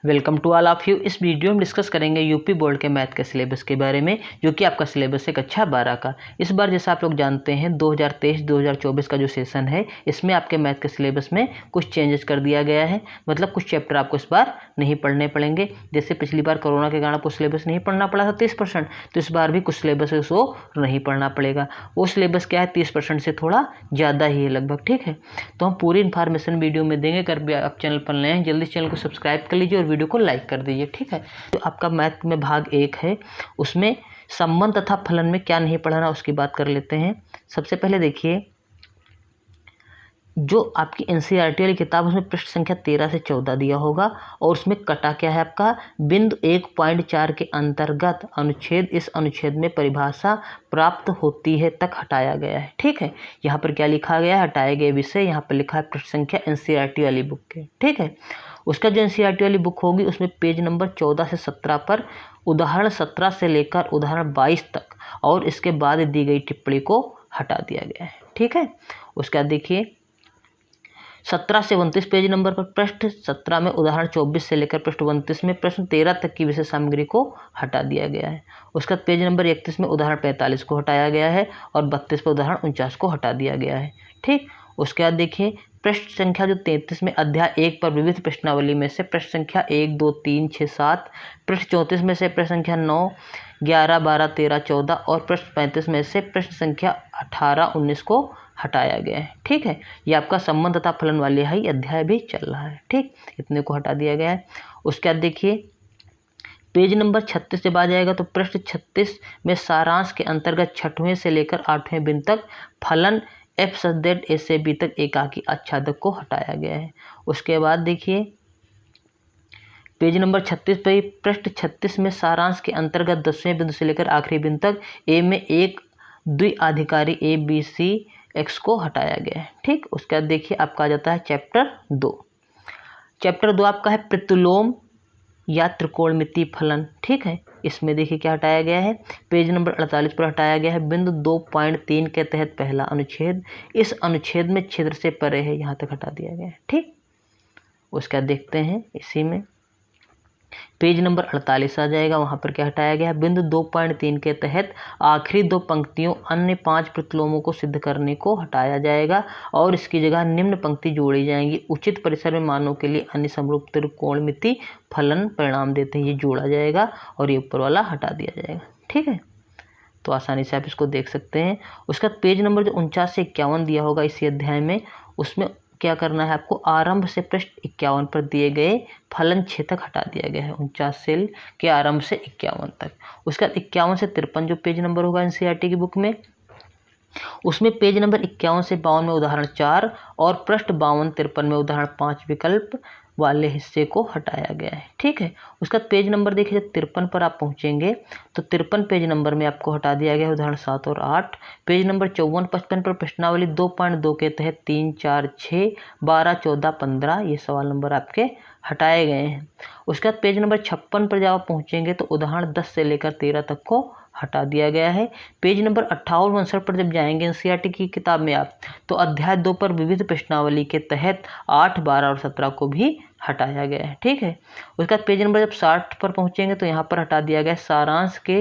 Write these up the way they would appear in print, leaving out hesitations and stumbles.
Welcome to all of you. इस video में discuss करेंगे यूपी बोर्ड के मैथ के सिलेबस के बारे में, जो कि आपका सिलेबस है कक्षा 12 का। इस बार जैसा आप लोग जानते हैं 2023-2024 का जो सेशन है, इसमें आपके मैथ के सिलेबस में कुछ चेंजेस कर दिया गया है। मतलब कुछ चैप्टर आपको इस बार नहीं पढ़ने पड़ेंगे। जैसे पिछली बार कोरोना के कारण आपको सिलेबस नहीं पढ़ना पड़ा था 30%, तो इस बार भी कुछ सिलेबस है उसको नहीं पढ़ना पड़ेगा। वो सिलेबस क्या है, 30% से थोड़ा ज़्यादा ही है लगभग। ठीक है, तो हम पूरी इन्फॉर्मेशन वीडियो में देंगे। कर आप चैनल पर नए हैं जल्दी चैनल को सब्सक्राइब कर लीजिए और वीडियो को लाइक कर दीजिए। ठीक है, तो आपका मैथ में भाग 1 है, उसमें संबंध तथा फलन में क्या नहीं पढ़ाना उसकी बात कर लेते हैं। सबसे पहले देखिए, जो आपकी एनसीईआरटी वाली किताब उसमें पृष्ठ संख्या 13 से 14 दिया होगा, और उसमें कटा क्या है आपका बिंदु 1.4 के अंतर्गत अनुच्छेद, इस अनुच्छेद में परिभाषा प्राप्त होती है तक हटाया गया है। ठीक है, यहाँ पर क्या लिखा गया है, हटाए गए विषय, यहाँ पर लिखा है पृष्ठ संख्या एनसीईआरटी वाली बुक के। ठीक है, उसका जो एनसीईआरटी वाली बुक होगी उसमें पेज नंबर 14 से 17 पर उदाहरण 17 से लेकर उदाहरण 22 तक और इसके बाद दी गई टिप्पणी को हटा दिया गया है। ठीक है, उसके बाद देखिए 17 से 29 पेज नंबर पर पृष्ठ 17 में उदाहरण 24 से लेकर पृष्ठ 29 में प्रश्न 13 तक की विषय सामग्री को हटा दिया गया है। उसका पेज नंबर 31 में उदाहरण 45 को हटाया गया है और 32 पर उदाहरण 49 को हटा दिया गया है। ठीक, उसके बाद देखिए पृष्ठ संख्या जो 33 में अध्याय 1 पर विविध प्रश्नावली में से पृष्ठ संख्या 1, 2, 3, 6, 7, पृष्ठ 34 में से प्रश्न संख्या 9, 11, 12, 13, 14 और पृष्ठ 35 में से प्रश्न संख्या 18, 19 को हटाया गया है। ठीक है, ये आपका संबंध तथा फलन वाले ही अध्याय भी चल रहा है। ठीक, इतने को हटा दिया गया है। उसके बाद देखिए पेज नंबर 36 जब आ जाएगा तो पृष्ठ 36 में सारांश के अंतर्गत 6वें से लेकर 8वें बिंदु तक फलन एफ सच दैट ए से बी तक एकाकी आच्छादक को हटाया गया है। उसके बाद देखिए पेज नंबर 36 पे पृष्ठ 36 में सारांश के अंतर्गत 10वें बिंदु से लेकर आखिरी बिंदु तक ए में एक द्विआधिकारी ए बी सी एक्स को हटाया गया है। ठीक, उसके बाद देखिए आपका आ जाता है चैप्टर 2। चैप्टर 2 आपका है प्रतिलोम या त्रिकोणमितीय फलन। ठीक है, इसमें देखिए क्या हटाया गया है, पेज नंबर 48 पर हटाया गया है बिंदु 2.3 के तहत पहला अनुच्छेद, इस अनुच्छेद में छिद्र से परे है, यहाँ तक हटा दिया गया है। ठीक, उसका देखते हैं इसी में पेज नंबर 48 आ जाएगा, वहाँ पर क्या हटाया गया है, बिंदु 2.3 के तहत आखिरी 2 पंक्तियों अन्य 5 प्रतिलोमों को सिद्ध करने को हटाया जाएगा और इसकी जगह निम्न पंक्ति जोड़ी जाएंगी। उचित परिसर में मानों के लिए अन्य समरूप त्रिकोणमितीय फलन परिणाम देते हैं, ये जोड़ा जाएगा और ये ऊपर वाला हटा दिया जाएगा। ठीक है, तो आसानी से आप इसको देख सकते हैं। उसका पेज नंबर जो 49 से 51 दिया होगा इसी अध्याय में, उसमें क्या करना है आपको, आरंभ से पृष्ठ 51 पर दिए गए फलन 6 तक हटा दिया गया है, 49 सेल के आरंभ से 51 तक। उसके बाद 51 से 53 जो पेज नंबर होगा एनसीईआरटी की बुक में, उसमें पेज नंबर 51 से 52 में उदाहरण 4 और पृष्ठ 52-53 में उदाहरण 5 विकल्प वाले हिस्से को हटाया गया है। ठीक है, उसका पेज नंबर देखिए जब 53 पर आप पहुंचेंगे तो 53 पेज नंबर में आपको हटा दिया गया है उदाहरण 7 और 8। पेज नंबर 54-55 पर प्रश्नावली 2.2 के तहत 3, 4, 6, 12, 14, 15 ये सवाल नंबर आपके हटाए गए हैं। उसके बाद पेज नंबर 56 पर जब आप पहुँचेंगे तो उदाहरण 10 से लेकर 13 तक को हटा दिया गया है। पेज नंबर 58-59 पर जब जाएंगे एनसीईआरटी की किताब में आप, तो अध्याय 2 पर विविध प्रश्नावली के तहत 8, 12 और 17 को भी हटाया गया है। ठीक है, उसके बाद पेज नंबर जब 60 पर पहुंचेंगे तो यहाँ पर हटा दिया गया है सारांश के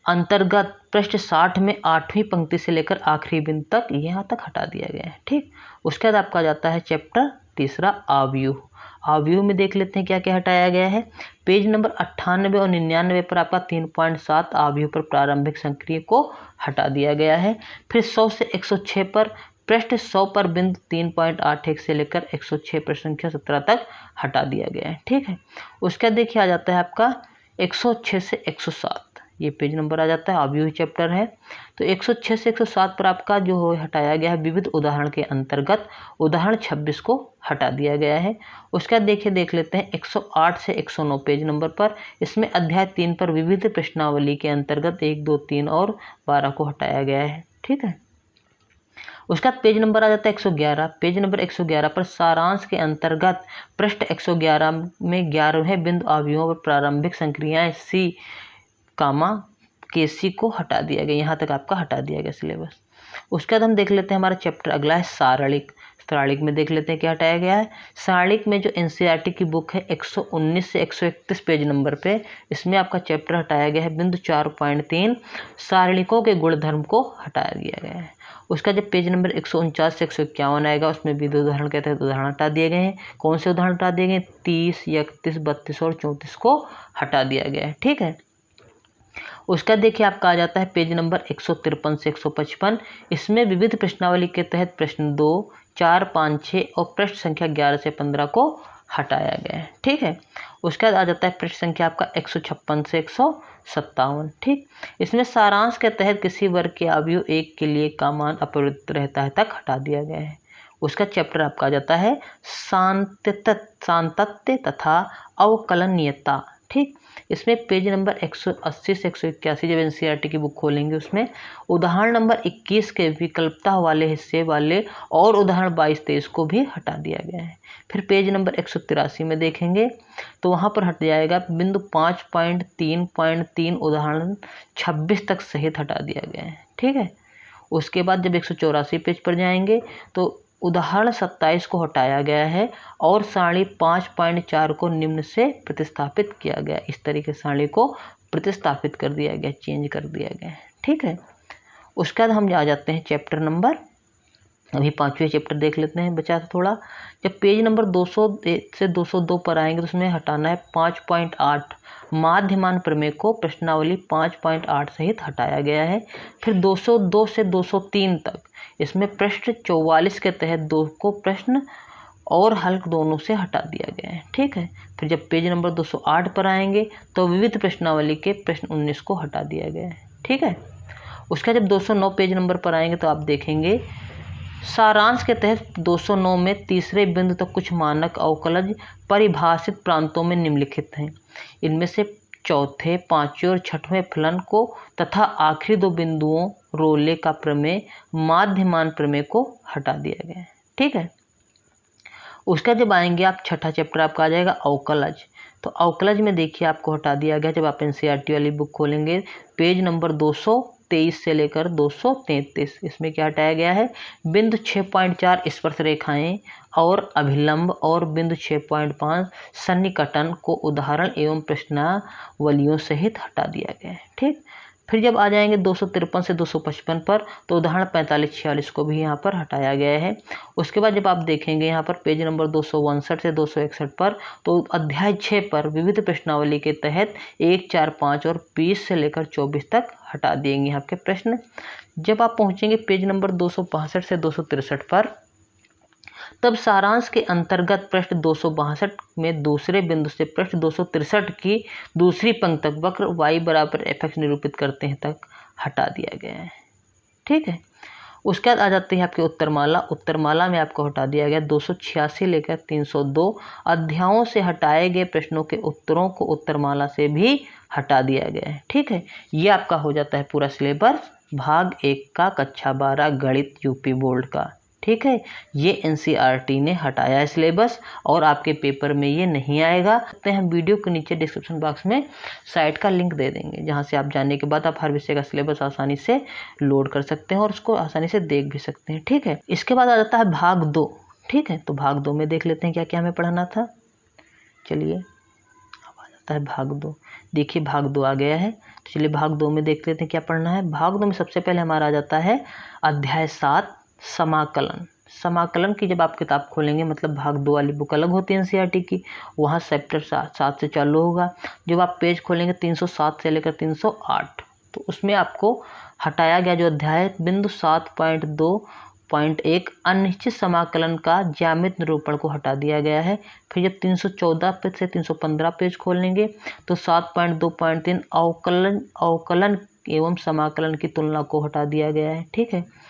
अंतर्गत पृष्ठ 60 में 8वीं पंक्ति से लेकर आखिरी बिंदु तक, यहाँ तक हटा दिया गया है। ठीक, उसके बाद आपका जाता है चैप्टर 3 आव्यूह। आव्यूह में देख लेते हैं क्या क्या हटाया गया है। पेज नंबर 98 और 99 पर आपका 3.7 आव्यूह पर प्रारंभिक संक्रिय को हटा दिया गया है। फिर 100 से 106 पर पृष्ठ 100 पर बिंदु 3.81 से लेकर 106 प्रश्न संख्या 17 तक हटा दिया गया है। ठीक है, उसके बाद देखिए आ जाता है आपका 106 से 107, ये पेज नंबर आ जाता है, आव्यूह चैप्टर है। तो 106 से 107 पर आपका जो हो हटाया गया है विविध उदाहरण के अंतर्गत उदाहरण 26 को हटा दिया गया है। उसके बाद देखिए देख लेते हैं 108 से 109 पेज नंबर पर, इसमें अध्याय 3 पर विविध प्रश्नावली के अंतर्गत 1, 2, 3 और 12 को हटाया गया है। ठीक है, उसका पेज नंबर आ जाता है 111। पेज नंबर 111 पर सारांश के अंतर्गत पृष्ठ 111 में 11वें बिंदु आव्यूहों पर प्रारंभिक संक्रियाएं सी कामा के सी को हटा दिया गया, यहाँ तक आपका हटा दिया गया सिलेबस। उसके बाद हम देख लेते हैं हमारा चैप्टर अगला है सारणिक। सारणिक में देख लेते हैं क्या हटाया गया है। सारणिक में जो एनसीईआरटी की बुक है 119 से 131 पेज नंबर पे, इसमें आपका चैप्टर हटाया गया है बिंदु 4.3 सारणिकों के गुणधर्म को हटाया गया है। उसका जब पेज नंबर 149 से 151 आएगा, उसमें भी दो उदाहरण कहते हैं, उदाहरण हटा दिए गए हैं। कौन से उदाहरण हटा दिए गए? 30, 31, 32 और 34 को हटा दिया गया है। ठीक है, उसका देखिए आपका आ जाता है पेज नंबर 153 से 155। इसमें विविध प्रश्नावली के तहत प्रश्न 2, 4, 5, 6 और प्रश्न संख्या 11 से 15 को हटाया गया है। ठीक है, उसके बाद आ जाता है प्रश्न संख्या आपका 156 से 157। ठीक, इसमें सारांश के तहत किसी वर्ग के अवयव 1 के लिए का मान अपरिवर्तित रहता है तक हटा दिया गया है। उसका चैप्टर आपका आ जाता है सातत्य तथा अवकलनीयता। ठीक, इसमें पेज नंबर 180 से 181 जब एनसीईआरटी की बुक खोलेंगे, उसमें उदाहरण नंबर 21 के विकल्पता वाले हिस्से वाले और उदाहरण 22-23 को भी हटा दिया गया है। फिर पेज नंबर 183 में देखेंगे तो वहाँ पर हट जाएगा बिंदु 5.3.3 उदाहरण 26 तक सहित हटा दिया गया है। ठीक है, उसके बाद जब 184 पेज पर जाएंगे तो उदाहरण 27 को हटाया गया है और सारणी 5.4 को निम्न से प्रतिस्थापित किया गया। इस तरीके से सारणी को प्रतिस्थापित कर दिया गया, चेंज कर दिया गया है। ठीक है, उसके बाद हम आ जाते हैं चैप्टर नंबर, अभी 5वें चैप्टर देख लेते हैं बचा था थोड़ा। जब पेज नंबर 200 से 202 पर आएंगे तो उसमें हटाना है 5.8 माध्यमान प्रमेय को प्रश्नावली 5.8 सहित हटाया गया है। फिर 202 से 203 तक इसमें प्रश्न 44 के तहत 2 को प्रश्न और हल दोनों से हटा दिया गया है। ठीक है, फिर जब पेज नंबर 208 पर आएंगे तो विविध प्रश्नावली के प्रश्न 19 को हटा दिया गया है। ठीक है, उसका जब 209 पेज नंबर पर आएंगे तो आप देखेंगे सारांश के तहत 209 में तीसरे बिंदु तक कुछ मानक अवकलज परिभाषित प्रांतों में निम्नलिखित हैं। इनमें से चौथे, पांचवें और छठवें फलन को तथा आखिरी 2 बिंदुओं रोले का प्रमेय, माध्यमान प्रमेय को हटा दिया गया है। ठीक है, उसका जब आएंगे आप छठा चैप्टर आपका आ जाएगा अवकलज। तो अवकलज में देखिए आपको हटा दिया गया, जब आप एनसीईआरटी वाली बुक खोलेंगे पेज नंबर 223 से लेकर 233, इसमें क्या हटाया गया है? बिंदु 6.4 स्पर्श रेखाएं और अभिलंब और बिंदु 6.5 सन्निकटन को उदाहरण एवं प्रश्नावलियों सहित हटा दिया गया है। ठीक, फिर जब आ जाएंगे 253 से 255 पर तो उदाहरण 45-46 को भी यहाँ पर हटाया गया है। उसके बाद जब आप देखेंगे यहाँ पर पेज नंबर 259 से 261 पर तो अध्याय 6 पर विविध प्रश्नावली के तहत 1, 4, 5 और 20 से लेकर 24 तक हटा देंगे आपके प्रश्न। जब आप पहुँचेंगे पेज नंबर 265 से 263 पर तब सारांश के अंतर्गत प्रश्न 262 में दूसरे बिंदु से प्रश्न 263 की दूसरी पंक्ति तक वक्र y बराबर fx निरूपित करते हैं तक हटा दिया गया है। ठीक है, उसके बाद आ जाते हैं आपके उत्तरमाला। उत्तरमाला में आपको हटा दिया गया 286 लेकर 302 अध्यायों से हटाए गए प्रश्नों के उत्तरों को उत्तरमाला से भी हटा दिया गया है। ठीक है, ये आपका हो जाता है पूरा सिलेबस भाग 1 का कक्षा 12 गणित यूपी बोर्ड का। ठीक है, ये एनसीईआरटी ने हटाया है सिलेबस और आपके पेपर में ये नहीं आएगा। तो हम वीडियो के नीचे डिस्क्रिप्शन बॉक्स में साइट का लिंक दे देंगे, जहाँ से आप जाने के बाद आप हर विषय का सिलेबस आसानी से लोड कर सकते हैं और उसको आसानी से देख भी सकते हैं। ठीक है, इसके बाद आ जाता है भाग 2। ठीक है, तो भाग 2 में देख लेते हैं क्या क्या हमें पढ़ना था। चलिए, अब आ जाता है भाग 2। देखिए भाग 2 आ गया है, तो चलिए भाग 2 में देख लेते हैं क्या पढ़ना है। भाग 2 में सबसे पहले हमारा आ जाता है अध्याय 7 समाकलन। समाकलन की जब आप किताब खोलेंगे, मतलब भाग 2 वाली बुक अलग होती है एनसीईआरटी की, वहाँ चैप्टर 7 से चालू होगा। जब आप पेज खोलेंगे 307 से लेकर 308 तो उसमें आपको हटाया गया जो अध्याय बिंदु 7.2.1 अनिश्चित समाकलन का ज्यामिति निरूपण को हटा दिया गया है। फिर जब 314 से 315 पेज खोलेंगे तो 7.2.3 अवकलन एवं समाकलन की तुलना को हटा दिया गया है। ठीक है,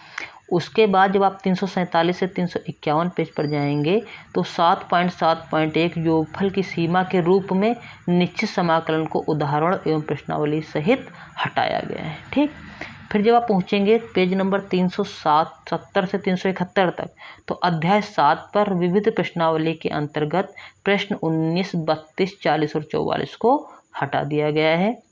उसके बाद जब आप 347 से 351 पेज पर जाएंगे तो 7.7.1 योगफल की सीमा के रूप में निश्चित समाकलन को उदाहरण एवं प्रश्नावली सहित हटाया गया है। ठीक, फिर जब आप पहुंचेंगे पेज नंबर 370 से 371 तक तो अध्याय 7 पर विविध प्रश्नावली के अंतर्गत प्रश्न 19, 32, 40 और 44 को हटा दिया गया है।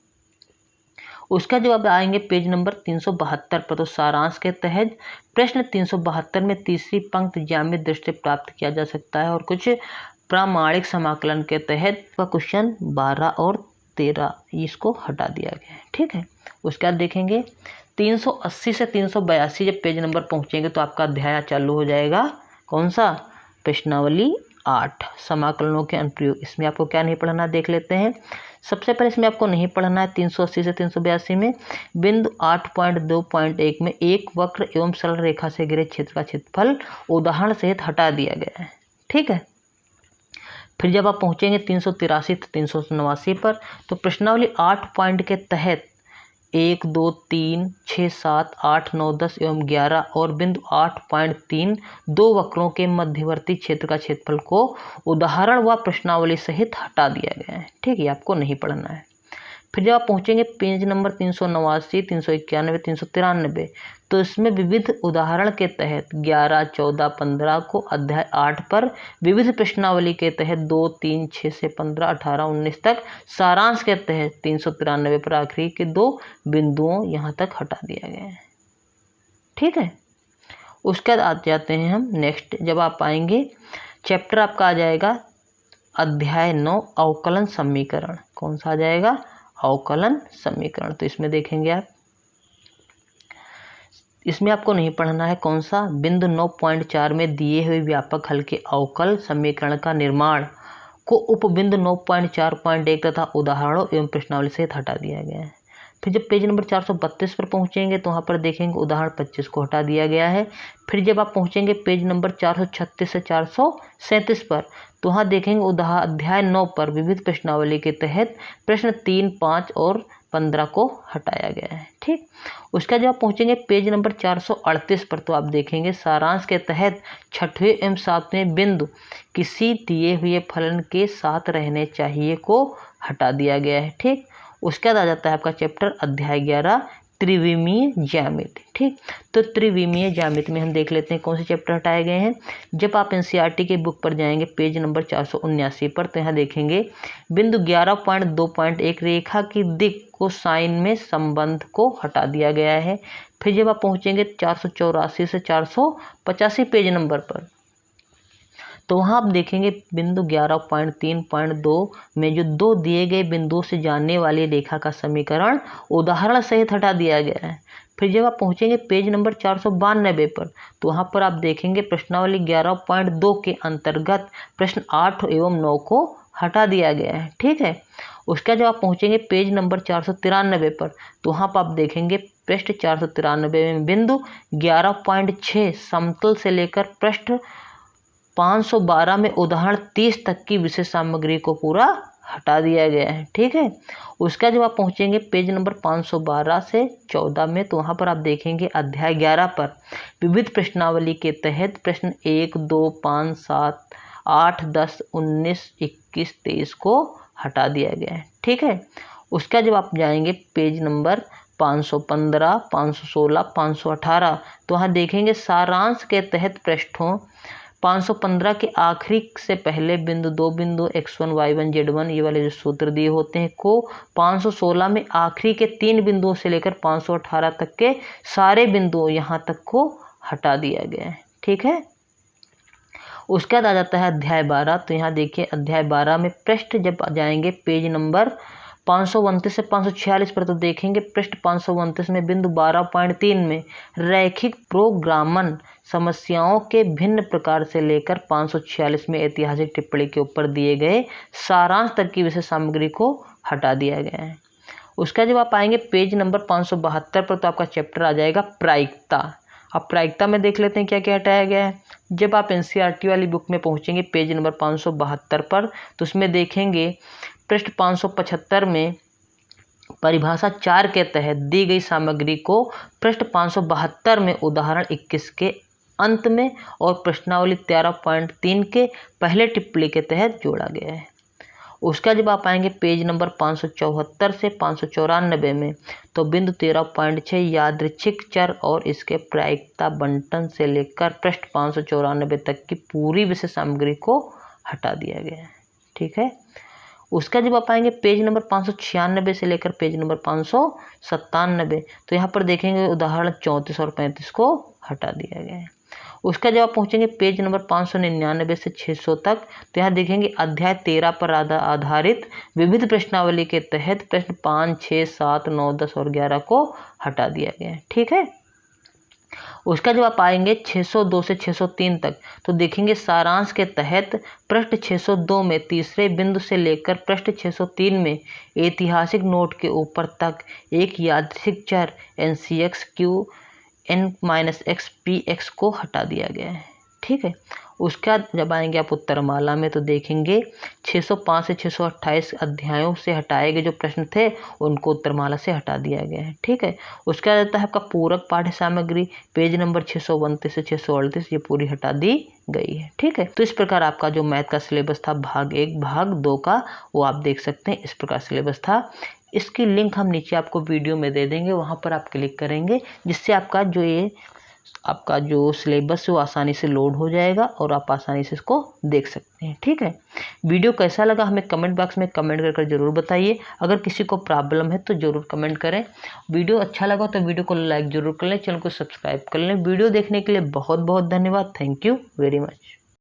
उसका जवाब आएंगे पेज नंबर 372 पर। तो सारांश के तहत प्रश्न 372 में तीसरी पंक्ति ज्यामिति दृष्टि से प्राप्त किया जा सकता है और कुछ प्रामाणिक समाकलन के तहत का क्वेश्चन 12 और 13 इसको हटा दिया गया है। ठीक है, उसके बाद देखेंगे 380 से 382 जब पेज नंबर पहुंचेंगे तो आपका अध्याय चालू हो जाएगा। कौन सा? प्रश्नावली 8 समाकलनों के अनुप्रयोग। इसमें आपको क्या नहीं पढ़ना देख लेते हैं। सबसे पहले इसमें आपको नहीं पढ़ना है 380 से 382 में बिंदु 8.2.1 में एक वक्र एवं सरल रेखा से घिरे क्षेत्र का क्षेत्रफल उदाहरण सहित हटा दिया गया है। ठीक है, फिर जब आप पहुंचेंगे 383 से 389 पर तो प्रश्नावली 8 पॉइंट के तहत 1, 2, 3, 6, 7, 8, 9, 10 एवं 11 और बिंदु 8.3 दो वक्रों के मध्यवर्ती क्षेत्र का क्षेत्रफल को उदाहरण व प्रश्नावली सहित हटा दिया गया है। ठीक है, आपको नहीं पढ़ना है। फिर जब आप पहुंचेंगे पेज नंबर 389, 391, 393 तो इसमें विविध उदाहरण के तहत 11, 14, 15 को अध्याय 8 पर विविध प्रश्नावली के तहत 2, 3, 6 से 15, 18, 19 तक सारांश के तहत 393 पर आखिरी के दो बिंदुओं यहाँ तक हटा दिया गया है। ठीक है, उसके बाद आ जाते हैं हम नेक्स्ट। जब आप आएंगे चैप्टर आपका आ जाएगा अध्याय 9 अवकलन समीकरण। कौन सा आ जाएगा? अवकलन समीकरण। तो इसमें देखेंगे आप, इसमें आपको नहीं पढ़ना है। कौन सा? बिंदु 9.4 में दिए हुए व्यापक हल के अवकल समीकरण का निर्माण को उपबिंदु 9.4.1 तथा उदाहरणों एवं प्रश्नावली से हटा दिया गया है। फिर जब पेज नंबर 432 पर पहुंचेंगे तो वहाँ पर देखेंगे उदाहरण 25 को हटा दिया गया है। फिर जब आप पहुंचेंगे पेज नंबर 436 से 437 पर तो वहाँ देखेंगे अध्याय 9 पर विविध प्रश्नावली के तहत प्रश्न 3, 5 और 15 को हटाया गया है। ठीक, उसका जब आप पहुंचेंगे पेज नंबर 438 पर तो आप देखेंगे सारांश के तहत 6वें एवं 7वें बिंदु किसी दिए हुए फलन के साथ रहने चाहिए को हटा दिया गया है। ठीक, उसके बाद आ जाता है आपका चैप्टर अध्याय 11 त्रिविमीय ज्यामिति। ठीक, तो त्रिविमीय ज्यामिति में हम देख लेते हैं कौन से चैप्टर हटाए गए हैं। जब आप एनसीईआरटी के बुक पर जाएंगे पेज नंबर 479 पर तो यहाँ देखेंगे बिंदु 11.2.1 रेखा की दिक् को साइन में संबंध को हटा दिया गया है। फिर जब आप पहुँचेंगे 484 से 485 पेज नंबर पर तो वहाँ आप देखेंगे बिंदु 11.3.2 में जो दो दिए गए बिंदुओं से जाने वाली रेखा का समीकरण उदाहरण सहित हटा दिया गया है। फिर जब आप पहुँचेंगे पेज नंबर 492 पर तो वहाँ पर आप देखेंगे प्रश्नावली 11.2 के अंतर्गत प्रश्न 8 एवं 9 को हटा दिया गया है। ठीक है, उसका जब आप पहुँचेंगे पेज नंबर 493 पर तो वहाँ पर आप देखेंगे पृष्ठ 493 में बिंदु 11.6 समतल से लेकर पृष्ठ 512 में उदाहरण 30 तक की विषय सामग्री को पूरा हटा दिया गया है। ठीक है, उसका जब आप पहुंचेंगे पेज नंबर 512 से 14 में तो वहां पर आप देखेंगे अध्याय 11 पर विविध प्रश्नावली के तहत प्रश्न 1, 2, 5, 7, 8, 10, 19, 21, 23 को हटा दिया गया है। ठीक है, उसका जब आप जाएंगे पेज नंबर 515, 516, 518 तो वहाँ देखेंगे सारांश के तहत पृष्ठों 515 के आखिरी से पहले बिंदु 2 बिंदु x1, y1, z1 ये वाले जो सूत्र दिए होते हैं को 516 में आखिरी के 3 बिंदुओं से लेकर 518 तक के सारे बिंदुओं यहाँ तक को हटा दिया गया है। ठीक है, उसके बाद आ जाता है अध्याय 12। तो यहाँ देखिए अध्याय 12 में पृष्ठ जब जाएंगे पेज नंबर 529 से 546 पर तो देखेंगे पृष्ठ 529 में बिंदु 12.3 में रैखिक प्रोग्रामन समस्याओं के भिन्न प्रकार से लेकर 546 में ऐतिहासिक टिप्पणी के ऊपर दिए गए सारांश तक की विषय सामग्री को हटा दिया गया है। उसका जब आप आएंगे पेज नंबर 572 पर तो आपका चैप्टर आ जाएगा प्रायिकता। अब प्रायिकता में देख लेते हैं क्या क्या हटाया गया है। जब आप एनसीईआरटी वाली बुक में पहुंचेंगे पेज नंबर 572 पर तो उसमें देखेंगे पृष्ठ 575 में परिभाषा 4 के तहत दी गई सामग्री को पृष्ठ 572 में उदाहरण 21 के अंत में और प्रश्नावली 13.3 के पहले टिप्पणी के तहत जोड़ा गया है। उसका जब आप आएंगे पेज नंबर 574 से 594 में तो बिंदु 13.6 यादृच्छिक चर और इसके प्रायिकता बंटन से लेकर पृष्ठ 594 तक की पूरी विषय सामग्री को हटा दिया गया है। ठीक है, उसका जब आप आएंगे पेज नंबर 596 से लेकर पेज नंबर 597, तो यहाँ पर देखेंगे उदाहरण 34 और 35 को हटा दिया गया है। उसका जब आप पहुँचेंगे पेज नंबर 599 से 600 तक, तो यहाँ देखेंगे अध्याय 13 पर आधारित विविध प्रश्नावली के तहत प्रश्न 5, 6, 7, 9, 10 और 11 को हटा दिया गया है। ठीक है। उसका जब आप आएंगे 602 से 603 तक, तो देखेंगे सारांश के तहत पृष्ठ 602 में तीसरे बिंदु से लेकर पृष्ठ 603 में ऐतिहासिक नोट के ऊपर तक एक यादृच्छिक चर NCX Q(n-x) को हटा दिया गया है। ठीक है। उसका जब आएंगे आप उत्तरमाला में, तो देखेंगे 605 से 628 अध्यायों से हटाए गए जो प्रश्न थे उनको उत्तरमाला से हटा दिया गया है। ठीक है। उसका रहता है आपका पूरक पाठ्य सामग्री, पेज नंबर 629 से 638, ये पूरी हटा दी गई है। ठीक है। तो इस प्रकार आपका जो मैथ का सिलेबस था भाग 1 भाग 2 का, वो आप देख सकते हैं, इस प्रकार सिलेबस था। इसकी लिंक हम नीचे आपको वीडियो में दे देंगे, वहाँ पर आप क्लिक करेंगे, जिससे आपका जो सिलेबस है वो आसानी से लोड हो जाएगा और आप आसानी से इसको देख सकते हैं। ठीक है। वीडियो कैसा लगा हमें कमेंट बॉक्स में कमेंट कर ज़रूर बताइए। अगर किसी को प्रॉब्लम है तो ज़रूर कमेंट करें। वीडियो अच्छा लगा तो वीडियो को लाइक ज़रूर कर लें, चैनल को सब्सक्राइब कर लें। वीडियो देखने के लिए बहुत बहुत धन्यवाद। Thank you very much.